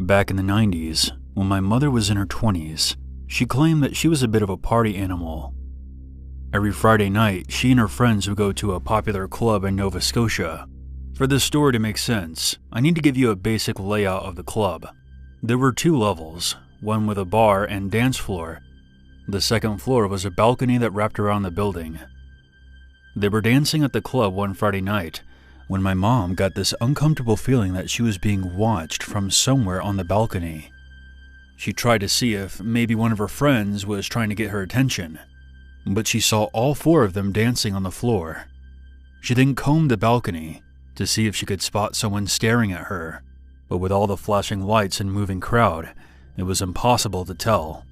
Back in the 90s, when my mother was in her 20s, she claimed that she was a bit of a party animal. Every Friday night, she and her friends would go to a popular club in Nova Scotia. For this story to make sense, I need to give you a basic layout of the club. There were 2 levels, one with a bar and dance floor. The second floor was a balcony that wrapped around the building. They were dancing at the club one Friday night when my mom got this uncomfortable feeling that she was being watched from somewhere on the balcony. She tried to see if maybe one of her friends was trying to get her attention, but she saw all 4 of them dancing on the floor. She then combed the balcony to see if she could spot someone staring at her, but with all the flashing lights and moving crowd, it was impossible to tell.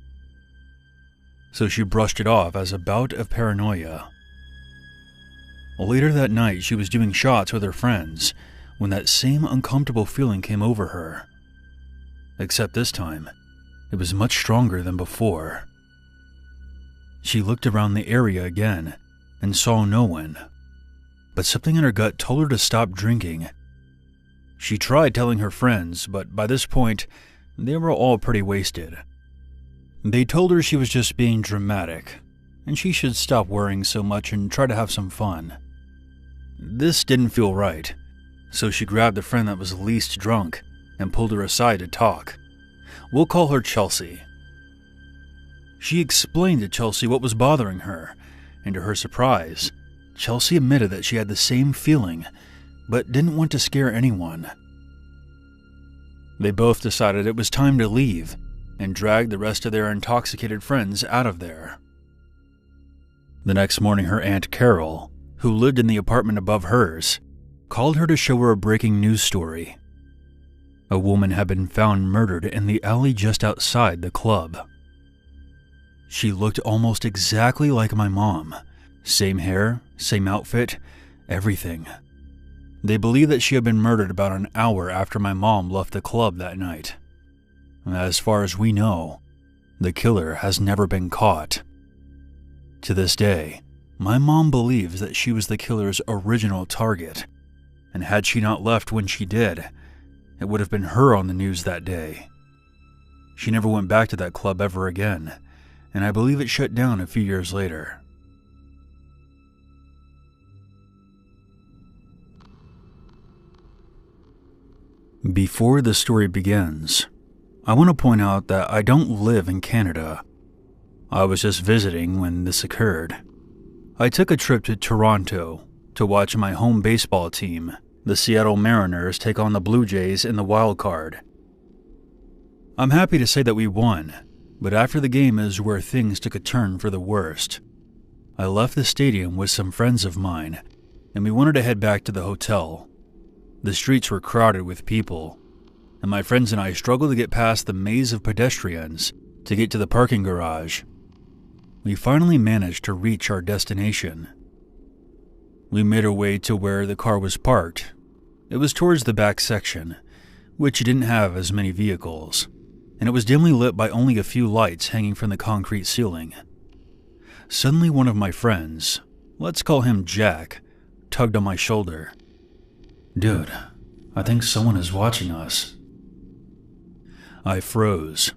So she brushed it off as a bout of paranoia. Later that night, she was doing shots with her friends when that same uncomfortable feeling came over her. Except this time, it was much stronger than before. She looked around the area again and saw no one, but something in her gut told her to stop drinking. She tried telling her friends, but by this point, they were all pretty wasted. They told her she was just being dramatic, and she should stop worrying so much and try to have some fun. This didn't feel right, so she grabbed the friend that was least drunk and pulled her aside to talk. We'll call her Chelsea. She explained to Chelsea what was bothering her, and to her surprise, Chelsea admitted that she had the same feeling, but didn't want to scare anyone. They both decided it was time to leave and dragged the rest of their intoxicated friends out of there. The next morning, her Aunt Carol, who lived in the apartment above hers, called her to show her a breaking news story. A woman had been found murdered in the alley just outside the club. She looked almost exactly like my mom. Same hair, same outfit, everything. They believe that she had been murdered about an hour after my mom left the club that night. As far as we know, the killer has never been caught. To this day, my mom believes that she was the killer's original target, and had she not left when she did, it would have been her on the news that day. She never went back to that club ever again, and I believe it shut down a few years later. Before the story begins, I want to point out that I don't live in Canada. I was just visiting when this occurred. I took a trip to Toronto to watch my home baseball team, the Seattle Mariners, take on the Blue Jays in the wild card. I'm happy to say that we won, but after the game is where things took a turn for the worst. I left the stadium with some friends of mine, and we wanted to head back to the hotel. The streets were crowded with people, and my friends and I struggled to get past the maze of pedestrians to get to the parking garage. We finally managed to reach our destination. We made our way to where the car was parked. It was towards the back section, which didn't have as many vehicles, and it was dimly lit by only a few lights hanging from the concrete ceiling. Suddenly one of my friends, let's call him Jack, tugged on my shoulder. "Dude, I think someone is watching us." I froze,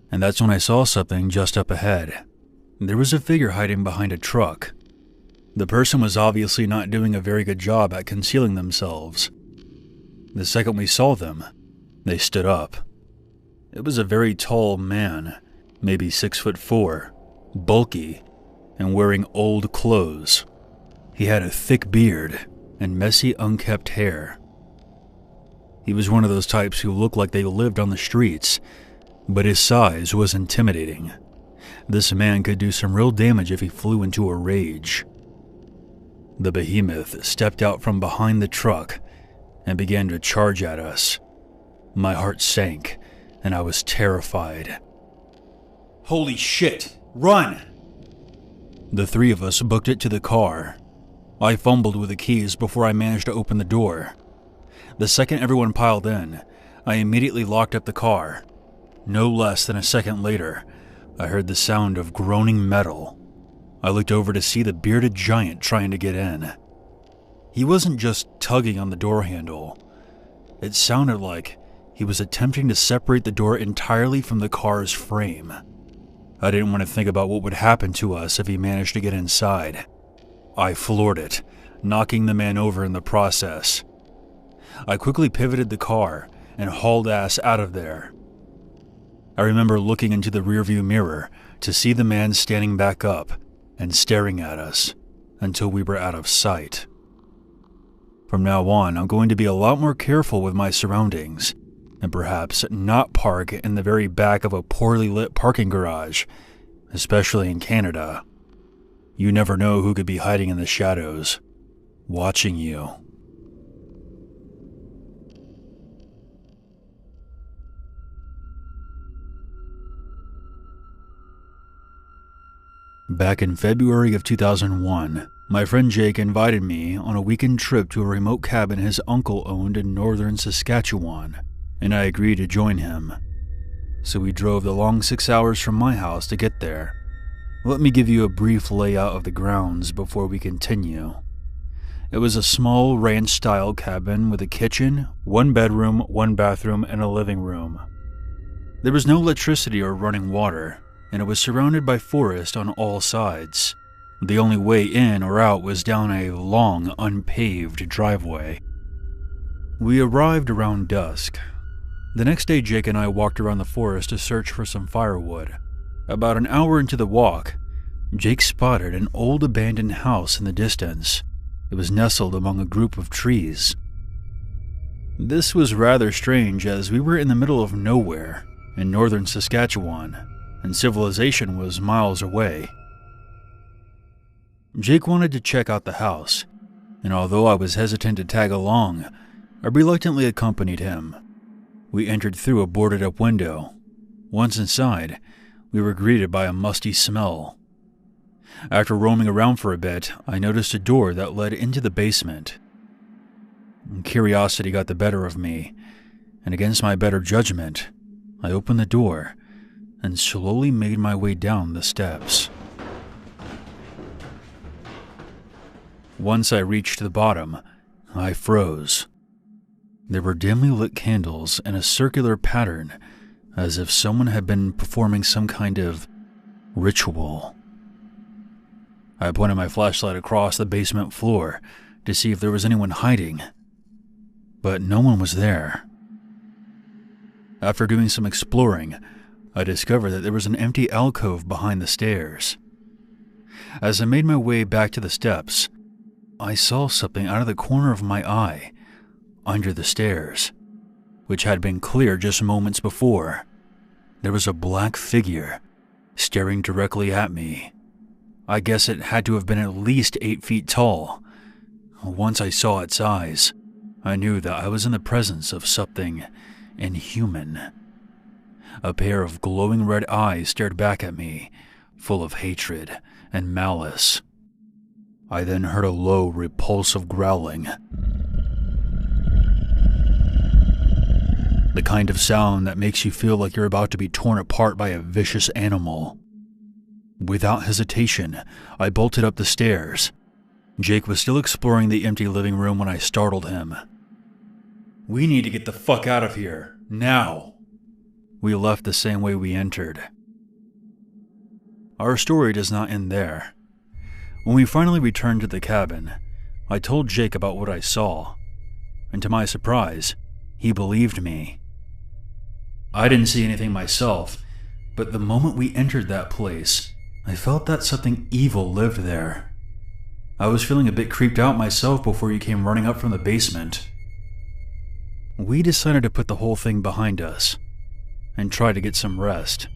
and that's when I saw something just up ahead. There was a figure hiding behind a truck. The person was obviously not doing a very good job at concealing themselves. The second we saw them, they stood up. It was a very tall man, maybe 6'4", bulky, and wearing old clothes. He had a thick beard and messy, unkempt hair. He was one of those types who looked like they lived on the streets, but his size was intimidating. This man could do some real damage if he flew into a rage. The behemoth stepped out from behind the truck and began to charge at us. My heart sank, and I was terrified. "Holy shit! Run!" The 3 of us booked it to the car. I fumbled with the keys before I managed to open the door. The second everyone piled in, I immediately locked up the car. No less than a second later, I heard the sound of groaning metal. I looked over to see the bearded giant trying to get in. He wasn't just tugging on the door handle. It sounded like he was attempting to separate the door entirely from the car's frame. I didn't want to think about what would happen to us if he managed to get inside. I floored it, knocking the man over in the process. I quickly pivoted the car and hauled ass out of there. I remember looking into the rearview mirror to see the man standing back up and staring at us until we were out of sight. From now on, I'm going to be a lot more careful with my surroundings, and perhaps not park in the very back of a poorly lit parking garage, especially in Canada. You never know who could be hiding in the shadows, watching you. Back in February of 2001, my friend Jake invited me on a weekend trip to a remote cabin his uncle owned in northern Saskatchewan, and I agreed to join him. So we drove the long 6 hours from my house to get there. Let me give you a brief layout of the grounds before we continue. It was a small ranch-style cabin with a kitchen, 1 bedroom, 1 bathroom, and a living room. There was no electricity or running water, and it was surrounded by forest on all sides. The only way in or out was down a long, unpaved driveway. We arrived around dusk. The next day, Jake and I walked around the forest to search for some firewood. About an hour into the walk, Jake spotted an old abandoned house in the distance. It was nestled among a group of trees. This was rather strange as we were in the middle of nowhere in northern Saskatchewan, and civilization was miles away. Jake wanted to check out the house, and although I was hesitant to tag along, I reluctantly accompanied him. We entered through a boarded-up window. Once inside, we were greeted by a musty smell. After roaming around for a bit, I noticed a door that led into the basement. Curiosity got the better of me, and against my better judgment, I opened the door and slowly made my way down the steps. Once I reached the bottom, I froze. There were dimly lit candles in a circular pattern, as if someone had been performing some kind of ritual. I pointed my flashlight across the basement floor to see if there was anyone hiding, but no one was there. After doing some exploring, I discovered that there was an empty alcove behind the stairs. As I made my way back to the steps, I saw something out of the corner of my eye under the stairs, which had been clear just moments before. There was a black figure staring directly at me. I guess it had to have been at least 8 feet tall. Once I saw its eyes, I knew that I was in the presence of something inhuman. A pair of glowing red eyes stared back at me, full of hatred and malice. I then heard a low, repulsive growling. The kind of sound that makes you feel like you're about to be torn apart by a vicious animal. Without hesitation, I bolted up the stairs. Jake was still exploring the empty living room when I startled him. "We need to get the fuck out of here, now!" We left the same way we entered. Our story does not end there. When we finally returned to the cabin, I told Jake about what I saw, and to my surprise, he believed me. I didn't see anything myself, but the moment we entered that place, I felt that something evil lived there. I was feeling a bit creeped out myself before you came running up from the basement. We decided to put the whole thing behind us and try to get some rest.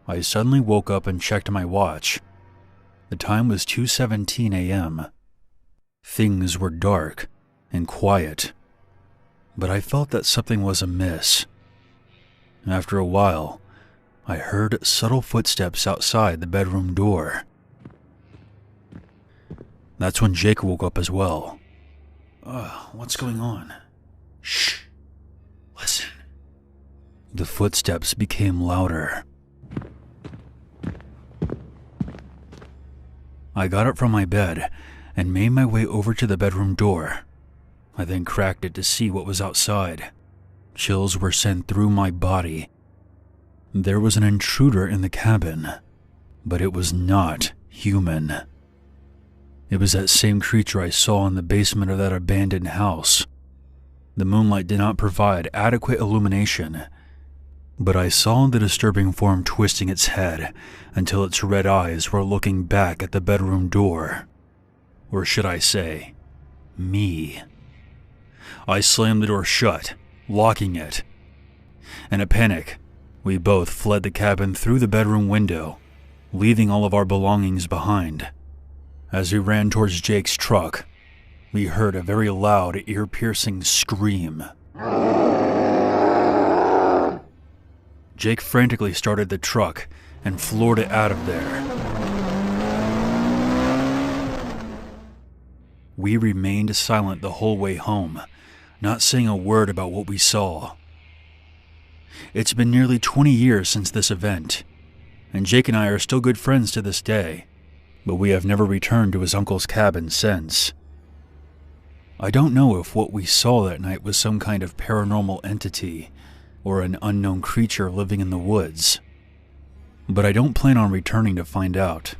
I suddenly woke up and checked my watch. The time was 2:17 a.m. Things were dark and quiet, but I felt that something was amiss. After a while, I heard subtle footsteps outside the bedroom door. That's when Jake woke up as well. What's going on? Shh. Listen. The footsteps became louder. I got up from my bed and made my way over to the bedroom door. I then cracked it to see what was outside. Chills were sent through my body. There was an intruder in the cabin, but it was not human. It was that same creature I saw in the basement of that abandoned house. The moonlight did not provide adequate illumination, but I saw the disturbing form twisting its head until its red eyes were looking back at the bedroom door. Or should I say, me. I slammed the door shut, locking it. In a panic, we both fled the cabin through the bedroom window, leaving all of our belongings behind. As we ran towards Jake's truck, we heard a very loud, ear-piercing scream. Jake frantically started the truck and floored it out of there. We remained silent the whole way home, not saying a word about what we saw. It's been nearly 20 years since this event, and Jake and I are still good friends to this day, but we have never returned to his uncle's cabin since. I don't know if what we saw that night was some kind of paranormal entity or an unknown creature living in the woods, but I don't plan on returning to find out.